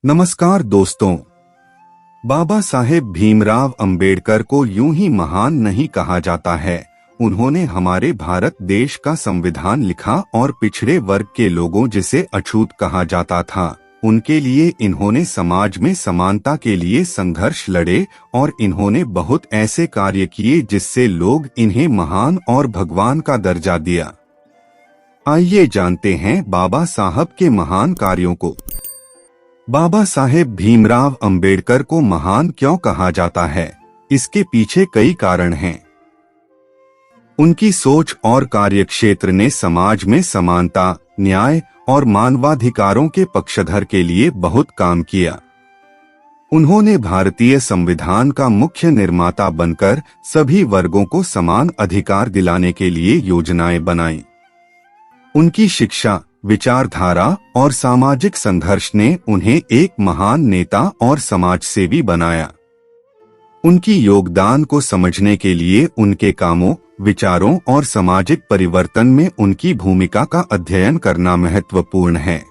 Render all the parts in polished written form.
नमस्कार दोस्तों। बाबा साहेब भीमराव अंबेडकर को यूं ही महान नहीं कहा जाता है। उन्होंने हमारे भारत देश का संविधान लिखा और पिछड़े वर्ग के लोगों जिसे अछूत कहा जाता था उनके लिए इन्होंने समाज में समानता के लिए संघर्ष लड़े और इन्होंने बहुत ऐसे कार्य किए जिससे लोग इन्हें महान और भगवान का दर्जा दिया। आइए जानते हैं बाबा साहब के महान कार्यों को। बाबा साहेब भीमराव अंबेडकर को महान क्यों कहा जाता है? इसके पीछे कई कारण हैं। उनकी सोच और कार्यक्षेत्र ने समाज में समानता, न्याय और मानवाधिकारों के पक्षधर के लिए बहुत काम किया। उन्होंने भारतीय संविधान का मुख्य निर्माता बनकर सभी वर्गों को समान अधिकार दिलाने के लिए योजनाएं बनाई। उनकी शिक्षा, विचारधारा और सामाजिक संघर्ष ने उन्हें एक महान नेता और समाजसेवी बनाया। उनकी योगदान को समझने के लिए उनके कामों, विचारों और सामाजिक परिवर्तन में उनकी भूमिका का अध्ययन करना महत्वपूर्ण है।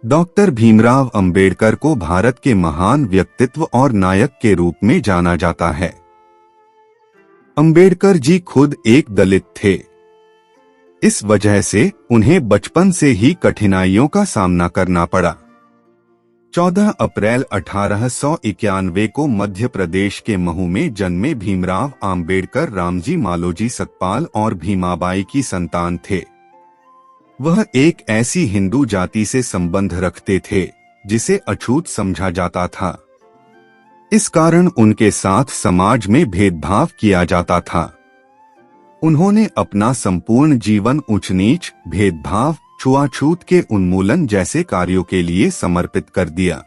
डॉक्टर भीमराव अंबेडकर को भारत के महान व्यक्तित्व और नायक के रूप में जाना जाता है। अंबेडकर जी खुद एक दलित थे। इस वजह से उन्हें बचपन से ही कठिनाइयों का सामना करना पड़ा। 14 अप्रैल 1891 को मध्य प्रदेश के महू में जन्मे भीमराव अंबेडकर रामजी मालोजी सतपाल और भीमाबाई की संतान थे। वह एक ऐसी हिंदू जाति से संबंध रखते थे जिसे अछूत समझा जाता था। इस कारण उनके साथ समाज में भेदभाव किया जाता था। उन्होंने अपना संपूर्ण जीवन ऊंच नीच, भेदभाव, छुआछूत के उन्मूलन जैसे कार्यों के लिए समर्पित कर दिया।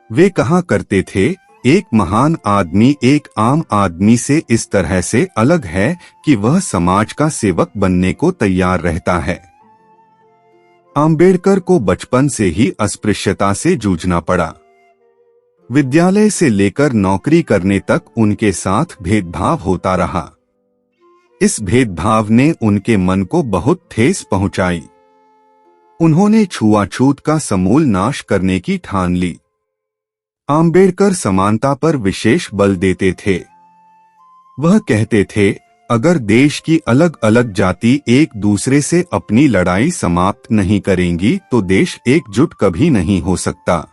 वे कहा करते थे, एक महान आदमी एक आम आदमी से इस तरह से अलग है कि वह समाज का सेवक बनने को तैयार रहता है। अंबेडकर को बचपन से ही अस्पृश्यता से जूझना पड़ा। विद्यालय से लेकर नौकरी करने तक उनके साथ भेदभाव होता रहा। इस भेदभाव ने उनके मन को बहुत ठेस पहुंचाई। उन्होंने छुआछूत का समूल नाश करने की ठान ली। अंबेडकर समानता पर विशेष बल देते थे। वह कहते थे, अगर देश की अलग अलग जाति एक दूसरे से अपनी लड़ाई समाप्त नहीं करेंगी तो देश एकजुट कभी नहीं हो सकता।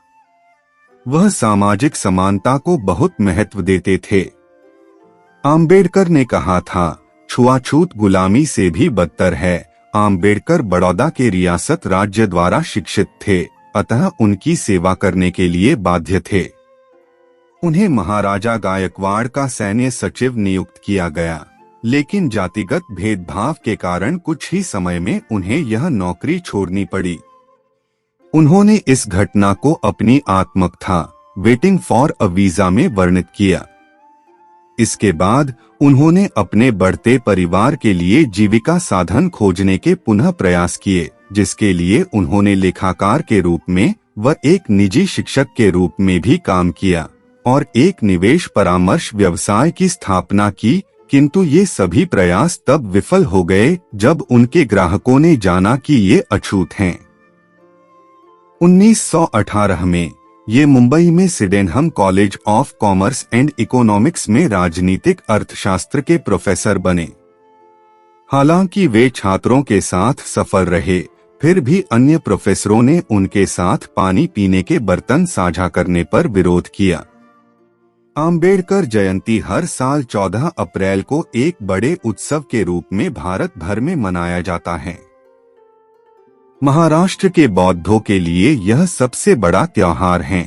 वह सामाजिक समानता को बहुत महत्व देते थे। अंबेडकर ने कहा था, छुआछूत गुलामी से भी बदतर है। अंबेडकर बड़ौदा के रियासत राज्य द्वारा शिक्षित थे, अतः उनकी सेवा करने के लिए बाध्य थे। उन्हें महाराजा गायकवाड़ का सैन्य सचिव नियुक्त किया गया, लेकिन जातिगत भेदभाव के कारण कुछ ही समय में उन्हें यह नौकरी छोड़नी पड़ी। उन्होंने इस घटना को अपनी आत्मकथा वेटिंग फॉर अ वीजा में वर्णित किया। इसके बाद उन्होंने अपने बढ़ते परिवार के लिए जीविका साधन खोजने के पुनः प्रयास किए, जिसके लिए उन्होंने लेखाकार के रूप में व एक निजी शिक्षक के रूप में भी काम किया और एक निवेश परामर्श व्यवसाय की स्थापना की, किंतु ये सभी प्रयास तब विफल हो गए जब उनके ग्राहकों ने जाना कि ये अछूत हैं। 1918 में ये मुंबई में Sydenham college of commerce and economics में राजनीतिक अर्थशास्त्र के प्रोफेसर बने। हालांकि वे छात्रों के साथ सफल रहे, फिर भी अन्य प्रोफेसरों ने उनके साथ पानी पीने के बर्तन साझा करने पर विरोध किया। अंबेडकर जयंती हर साल 14 अप्रैल को एक बड़े उत्सव के रूप में भारत भर में मनाया जाता है। महाराष्ट्र के बौद्धों के लिए यह सबसे बड़ा त्योहार है।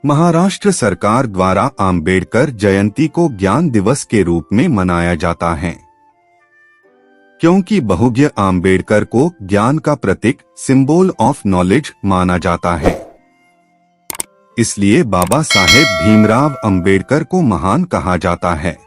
महाराष्ट्र सरकार द्वारा अंबेडकर जयंती को ज्ञान दिवस के रूप में मनाया जाता है, क्योंकि बहुज्ञ अंबेडकर को ज्ञान का प्रतीक, सिंबल ऑफ नॉलेज माना जाता है। इसलिए बाबा साहेब भीमराव अंबेडकर को महान कहा जाता है।